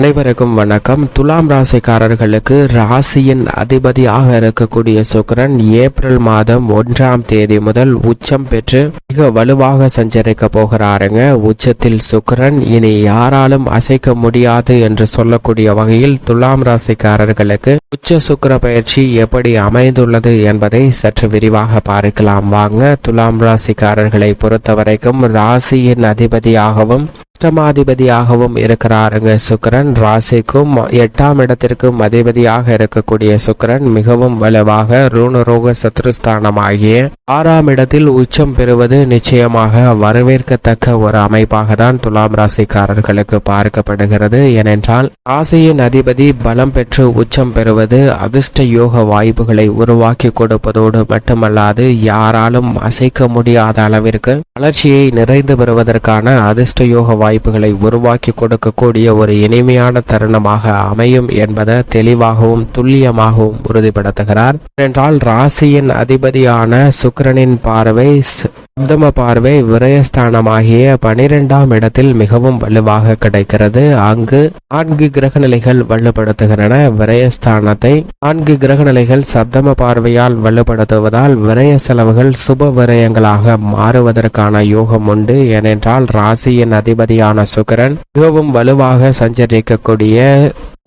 அனைவருக்கும் வணக்கம். துலாம் ராசிக்காரர்களுக்கு ராசியின் அதிபதியாக இருக்கக்கூடிய சுக்கிரன் ஏப்ரல் மாதம் 1ஆம் தேதி முதல் உச்சம் பெற்று மிக வலுவாக சஞ்சரிக்க போகிறாருங்க. உச்சத்தில் சுக்கிரன் இனி யாராலும் அசைக்க முடியாது என்று சொல்லக்கூடிய வகையில் துலாம் ராசிக்காரர்களுக்கு உச்ச சுக்கிர பயிற்சி எப்படி அமைந்துள்ளது என்பதை சற்று விரிவாக பார்க்கலாம் வாங்க. துலாம் ராசிக்காரர்களை பொறுத்தவரைக்கும் ராசியின் அதிபதியாகவும் அஷ்டமாதிபதியாகவும் இருக்கிறாருங்க சுக்கிரன். ராசிக்கும் 8ஆம் இடத்திற்கும் அதிபதியாக இருக்கக்கூடிய சுக்கிரன் மிகவும் வலுவாக ருணரோக சத்ருஸ்தானமாகிய 6ஆம் இடத்தில் உச்சம் பெறுவது நிச்சயமாக வரவேற்கத்தக்க ஒரு அமைப்பாக தான் துலாம் ராசிக்காரர்களுக்கு பார்க்கப்படுகிறது. ஏனென்றால் ராசியின் அதிபதி பலம் பெற்று உச்சம் பெறுவது அதிர்ஷ்ட யோக வாய்ப்புகளை உருவாக்கி கொடுப்பதோடு மட்டுமல்லாது யாராலும் அசைக்க முடியாத அளவிற்கு வளர்ச்சியை நிறைந்து பெறுவதற்கான அதிர்ஷ்ட யோக வாய்ப்புகளை உருவாக்கி கொடுக்கக்கூடிய ஒரு இனிமையான தருணமாக அமையும் என்பதை தெளிவாகவும் துல்லியமாகவும் உறுதிப்படுத்துகிறார். என்றால் ராசியின் அதிபதியான சுக்கிரனின் பார்வை சப்தம பார்வை விரயஸ்தானமாகிய 12ஆம் இடத்தில் மிகவும் வலுவாக கிடைக்கிறது. அங்கு 4 கிரகநிலைகள் வலுப்படுத்துகின்றன. விரயஸ்தானத்தை 4 கிரகநிலைகள் சப்தம பார்வையால் வலுப்படுத்துவதால் விரய செலவுகள் சுப விரயங்களாக மாறுவதற்கான யோகம் உண்டு. ஏனென்றால் ராசியின் அதிபதியான சுக்கிரன் மிகவும் வலுவாக சஞ்சரிக்கக்கூடிய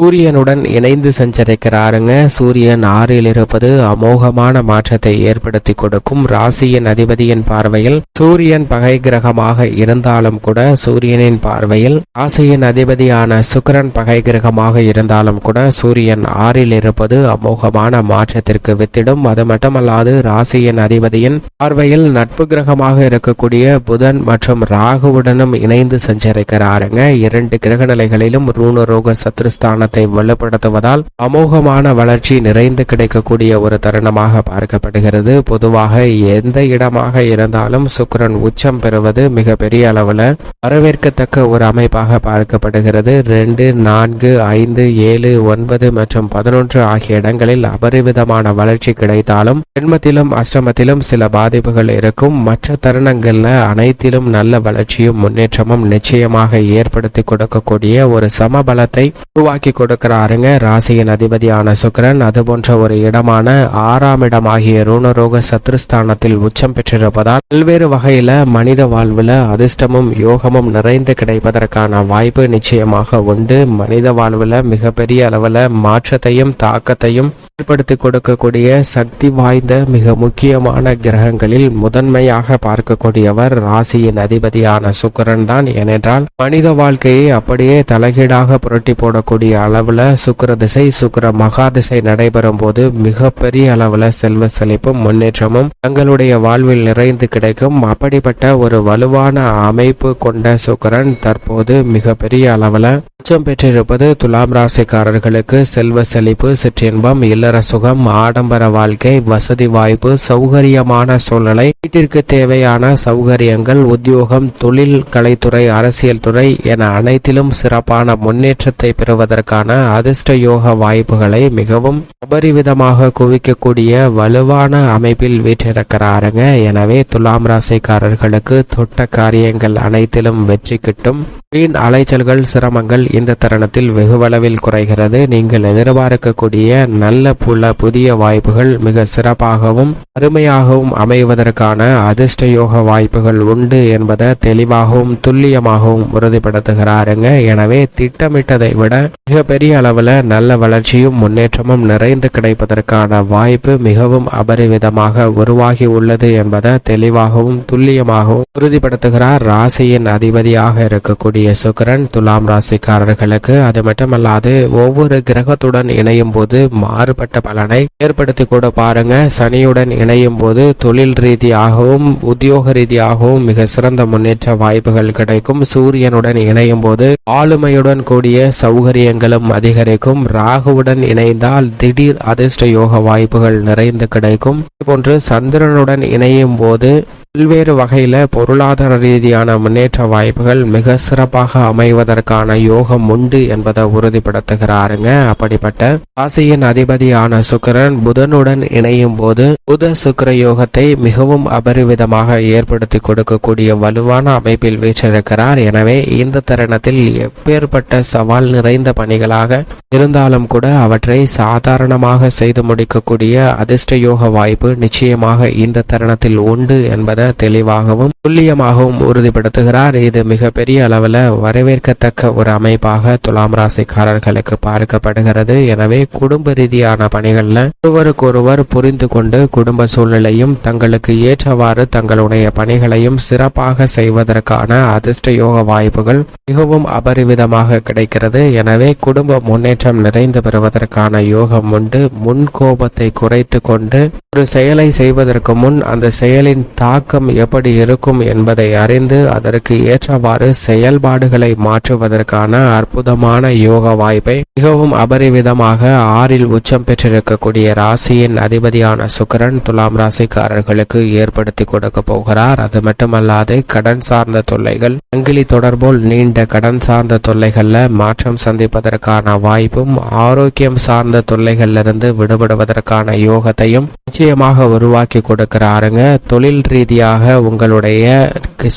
சூரியனுடன் இணைந்து சஞ்சரிக்கிறாருங்க. சூரியன் 6ல் இருப்பது அமோகமான மாற்றத்தை ஏற்படுத்தி கொடுக்கும். ராசியின் அதிபதியின் பார்வையில் சூரியன் பகை கிரகமாக இருந்தாலும் கூட சூரியனின் பார்வையில் ராசியின் அதிபதியான சுக்கிரன் பகை கிரகமாக இருந்தாலும் கூட சூரியன் 6ல் இருப்பது அமோகமான மாற்றத்திற்கு வித்திடும். அது மட்டுமல்லாது ராசியின் அதிபதியின் பார்வையில் நட்பு கிரகமாக இருக்கக்கூடிய புதன் மற்றும் ராகுவுடனும் இணைந்து சஞ்சரிக்கிறாருங்க. 2 கிரக நிலைகளிலும் ருணரோக சத்ருஸ்தான வலுப்படுத்துவதால் அமோகமான வளர்ச்சி நிறைந்து கிடைக்கக்கூடிய ஒரு தருணமாக பார்க்கப்படுகிறது. பொதுவாக எந்த இடமாக இருந்தாலும் சுக்கிரன் உச்சம் பெறுவது மிக பெரிய அளவில் வரவேற்கத்தக்க ஒரு அமைப்பாக பார்க்கப்படுகிறது. 2, 4, 5, 7, 9 மற்றும் 11 ஆகிய இடங்களில் அபரிவிதமான வளர்ச்சி கிடைத்தாலும் ஜென்மத்திலும் அஷ்டமத்திலும் சில பாதிப்புகள் இருக்கும். மற்ற தருணங்கள்ல அனைத்திலும் நல்ல வளர்ச்சியும் முன்னேற்றமும் நிச்சயமாக ஏற்படுத்தி கொடுக்கக்கூடிய ஒரு சமபலத்தை உருவாக்கி கொடுக்கிறாருங்க ராசியின் அதிபதியான சுக்கிரன். அதுபோன்ற ஒரு இடமான 6ஆம் இடமாகிய ருணரோக சத்ருஸ்தானத்தில் உச்சம் பெற்றிருப்பதால் பல்வேறு வகையில மனித வாழ்வுல அதிர்ஷ்டமும் யோகமும் நிறைந்து கிடைப்பதற்கான வாய்ப்பு நிச்சயமாக உண்டு. மனித வாழ்வுல மிகப்பெரிய அளவுல மாற்றத்தையும் தாக்கத்தையும் ஏற்படுத்தி கொடுக்கக்கூடிய சக்தி வாய்ந்த மிக முக்கியமான கிரகங்களில் முதன்மையாக பார்க்கக்கூடியவர் ராசியின் அதிபதியான சுக்கிரன் தான். ஏனென்றால் மனித வாழ்க்கையை அப்படியே தலைகீழாக புரட்டி போடக்கூடிய அளவுல சுக்கிர திசை சுக்கிர மகா திசை நடைபெறும் போது மிகப்பெரிய அளவுல செல்வ செழிப்பும் முன்னேற்றமும் தங்களுடைய வாழ்வில் நிறைந்து கிடைக்கும். அப்படிப்பட்ட ஒரு வலுவான அமைப்பு கொண்ட சுக்கிரன் தற்போது மிகப்பெரிய அளவுல உச்சம் பெற்றிருப்பது துலாம் ராசிக்காரர்களுக்கு செல்வ செழிப்பு, சிற்றின்பம், இல்லற சுகம், ஆடம்பர வாழ்க்கை, வசதி வாய்ப்பு, சௌகரியமான சூழ்நிலை, வீட்டிற்கு தேவையான சௌகரியங்கள், உத்தியோகம், தொழில், கலைத்துறை, அரசியல் துறை என அனைத்திலும் சிறப்பான முன்னேற்றத்தை பெறுவதற்கான அதிர்ஷ்ட யோக வாய்ப்புகளை மிகவும் அபரிவிதமாக குவிக்கக்கூடிய வலுவான அமைப்பில் வீற்றிருக்கிறாருங்க. எனவே துலாம் ராசிக்காரர்களுக்கு தொட்ட காரியங்கள் அனைத்திலும் வெற்றி கிட்டும். வீண் அலைச்சல்கள், சிரமங்கள் இந்த தருணத்தில் வெகுவளவில் குறைகிறது. நீங்கள் எதிர்பார்க்கக்கூடிய நல்ல புதிய வாய்ப்புகள் மிக சிறப்பாகவும் அருமையாகவும் அமைவதற்கான அதிர்ஷ்ட யோக வாய்ப்புகள் உண்டு என்பதை தெளிவாகவும் துல்லியமாகவும் உறுதிப்படுத்துகிறாருங்க. எனவே திட்டமிட்டதை விட மிகப்பெரிய அளவில் நல்ல வளர்ச்சியும் முன்னேற்றமும் நிறைந்து கிடைப்பதற்கான வாய்ப்பு மிகவும் அபரிவிதமாக உருவாகி உள்ளது என்பதை தெளிவாகவும் துல்லியமாகவும் உறுதிப்படுத்துகிறார் ராசியின் அதிபதியாக இருக்கக்கூடிய சுக்கிரன் துலாம் ராசிக்காரர்களுக்கு. அது மட்டுமல்லாது ஒவ்வொரு கிரகத்துடன் இணையும் போது மாறுபட்ட பலனை ஏற்படுத்தி கூட பாருங்க. சனியுடன் இணையும் போது தொழில் ரீதியாகவும் உத்தியோக ரீதியாகவும் மிக சிறந்த முன்னேற்ற வாய்ப்புகள் கிடைக்கும். சூரியனுடன் இணையும் போது ஆளுமையுடன் கூடிய சௌகரியங்களும் அதிகரிக்கும். ராகுவுடன் இணைந்தால் திடீர் அதிர்ஷ்ட யோக வாய்ப்புகள் நிறைந்து கிடைக்கும். இதுபோன்று சந்திரனுடன் இணையும் போது பல்வேறு வகையில பொருளாதார ரீதியான முன்னேற்ற வாய்ப்புகள் மிக சிறப்பாக அமைவதற்கான யோகம் உண்டு என்பதை உறுதிப்படுத்துகிறாருங்க. அப்படிப்பட்ட ராசியின் அதிபதியான சுக்கிரன் புதனுடன் இணையும் போது புத சுக்கிர யோகத்தை மிகவும் அபரிவிதமாக ஏற்படுத்தி கொடுக்கக்கூடிய வலுவான அமைப்பில் வீற்றிருக்கிறார். எனவே இந்த தருணத்தில் எப்பேற்பட்ட சவால் நிறைந்த பணிகளாக இருந்தாலும் கூட அவற்றை சாதாரணமாக செய்து முடிக்கக்கூடிய அதிர்ஷ்ட யோக வாய்ப்பு நிச்சயமாக இந்த தருணத்தில் உண்டு என்பதை தெளிவாகவும் துல்லியமாகவும் உறுதிப்படுத்துகிறார். இது மிகப்பெரிய அளவில் வரவேற்கத்தக்க ஒரு அமைப்பாக துலாம் ராசிக்காரர்களுக்கு பார்க்கப்படுகிறது. எனவே குடும்ப ரீதியான பணிகள்ல ஒருவருக்கொருவர் புரிந்து கொண்டு குடும்ப சூழ்நிலையும் தங்களுக்கு ஏற்றவாறு தங்களுடைய பணிகளையும் சிறப்பாக செய்வதற்கான அதிர்ஷ்ட யோக வாய்ப்புகள் மிகவும் அபரிவிதமாக கிடைக்கிறது. எனவே குடும்ப முன்னேற்றம் நிறைந்து பெறுவதற்கான யோகம் உண்டு. முன் கோபத்தை குறைத்து கொண்டு ஒரு செயலை செய்வதற்கு முன் அந்த செயலின் தாக்கம் எப்படி இருக்கும் என்பதை அறிந்து அதற்கு ஏற்றவாறு செயல்பாடுகளை மாற்றுவதற்கான அற்புதமான யோக வாய்ப்பை மிகவும் அபரிவிதமாக 6இல் உச்சம் பெற்றிருக்கக்கூடிய ராசியின் அதிபதியான சுக்கிரன் துலாம் ராசிக்காரர்களுக்கு ஏற்படுத்தி கொடுக்க போகிறார். அது மட்டுமல்லாது கடன் சார்ந்த தொல்லைகள், சங்கிலி தொடர்போல் நீண்ட கடன் சார்ந்த தொல்லைகள்ல மாற்றம் சந்திப்பதற்கான வாய்ப்பும், ஆரோக்கியம் சார்ந்த தொல்லைகளிலிருந்து விடுபடுவதற்கான யோகத்தையும் நிச்சயமாக உருவாக்கி கொடுக்கிறாருங்க. தொழில் ரீதியாக உங்களுடைய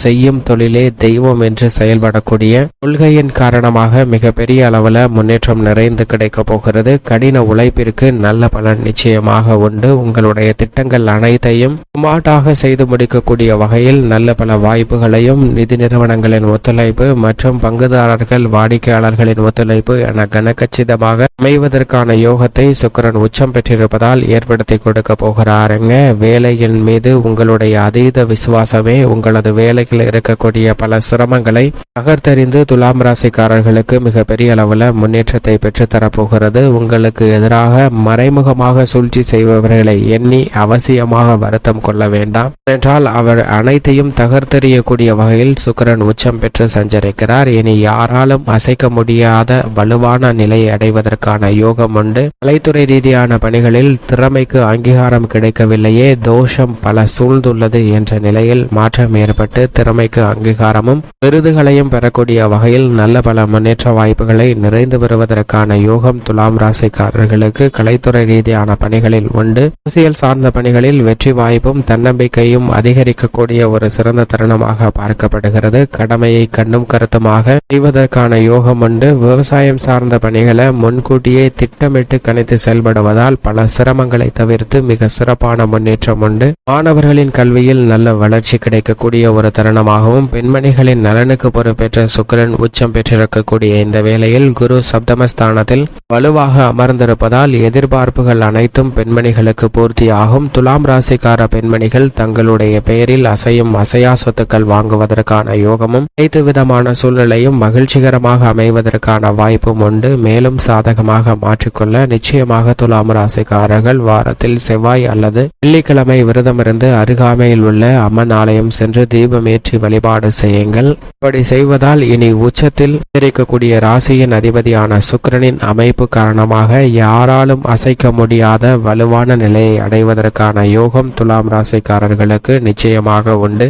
செய்யும் தொழிலே தெய்வம் என்று செயல்படக்கூடிய கொள்கையின் காரணமாக மிகப்பெரிய அளவில் முன்னேற்றம் நிறைந்து கிடைக்க போகிறது. கடின உழைப்பிற்கு நல்ல பலன் நிச்சயமாக உண்டு. உங்களுடைய திட்டங்கள் அனைத்தையும் சுமாட்டாக செய்து முடிக்கக்கூடிய வகையில் நல்ல பல வாய்ப்புகளையும் நிதி நிறுவனங்களின் ஒத்துழைப்பு மற்றும் பங்குதாரர்கள் வாடிக்கையாளர்களின் ஒத்துழைப்பு என கனகச்சிதமாக அமைவதற்கான யோகத்தை சுக்கிரன் உச்சம் பெற்றிருப்பதால் ஏற்படுத்தி கொடுக்க போகிறாருங்க. வேலையின் மீது உங்களுடைய அதீத விசுவாசமே உங்களது வேலையில் இருக்கக்கூடிய பல சிரமங்களை தகர்த்தெறிந்து துலாம் ராசிக்காரர்களுக்கு மிகப்பெரிய அளவில் முன்னேற்றத்தை பெற்றுத்தரப்போகிறது. உங்களுக்கு எதிராக மறைமுகமாக சூழ்ச்சி செய்பவர்களை எண்ணி அவசியமாக வருத்தம் கொள்ள வேண்டாம். என்றால் அவர் அனைத்தையும் தகர்த்தெறியக்கூடிய வகையில் சுக்கிரன் உச்சம் பெற்று சஞ்சரிக்கிறார். இனி யாராலும் அசைக்க முடியாத வலுவான நிலையை அடைவதற்கான யோகம் உண்டு. கலைத்துறை ரீதியான பணிகளில் திறமைக்கு அங்கீகாரம் கிடைக்கவில்லையே, தோஷம் பல சூழ்ந்துள்ளது என்ற நிலையில் மாற்றம் ஏற்பட்டு திறமைக்கு அங்கீகாரமும் விருதுகளையும் பெறக்கூடிய வகையில் நல்ல பல முன்னேற்ற வாய்ப்புகளை நிறைந்து வருவதற்கான யோகம் துலாம் ராசிக்காரர்களுக்கு கலைத்துறை ரீதியான பணிகளில் உண்டு. அரசியல் சார்ந்த பணிகளில் வெற்றி வாய்ப்பும் தன்னம்பிக்கையும் அதிகரிக்கக்கூடிய ஒரு சிறந்த தருணமாக பார்க்கப்படுகிறது. கடமையை கண்ணும் கருத்துமாக செய்வதற்கான யோகம் உண்டு. விவசாயம் சார்ந்த பணிகளை முன்கூட்டியே திட்டமிட்டு கணித்து செயல்படுவதால் பல சிரமங்களை தவிர்த்து மிக சிறப்பான முன்னேற்றம் உண்டு. மாணவர்களின் கல்வியில் நல்ல வளர்ச்சி கிடைக்கக்கூடிய ஒரு தருணமாகவும், பெண்மணிகளின் நலனுக்கு பொறுப்பேற்ற சுக்கிரன் உச்சம் பெற்றிருக்கக்கூடிய இந்த வேளையில் குரு சப்தமஸ்தானத்தில் வலுவாக அமர்ந்திருப்பதால் எதிர்பார்ப்புகள் அனைத்தும் பெண்மணிகளுக்கு பூர்த்தியாகும். துலாம் ராசிக்கார பெண்மணிகள் தங்களுடைய பெயரில் அசையும் அசையா சொத்துக்கள் வாங்குவதற்கான யோகமும், அனைத்து விதமான சூழ்நிலையும் மகிழ்ச்சிகரமாக அமைவதற்கான வாய்ப்பும் உண்டு. மேலும் சாதகமாக மாற்றிக்கொள்ள நிச்சயமாக துலாம் ராசிக்காரர்கள் வாரத்தில் செவ்வாய் அல்லது வெள்ளிக்கிழமை விரதமிருந்து அருகாமையில் உள்ள அம்மன் ஆலயம் சென்று தீபம் ஏற்றி வழிபாடு செய்யுங்கள். இப்படி செய்வதால் இனி உச்சத்தில் இருக்கக்கூடிய ராசியின் அதிபதியான சுக்கிரனின் அமைப்பு காரணமாக யாராலும் அசைக்க முடியாத வலுவான நிலையை அடைவதற்கான யோகம் துலாம் ராசிக்காரர்களுக்கு நிச்சயமாக உண்டு.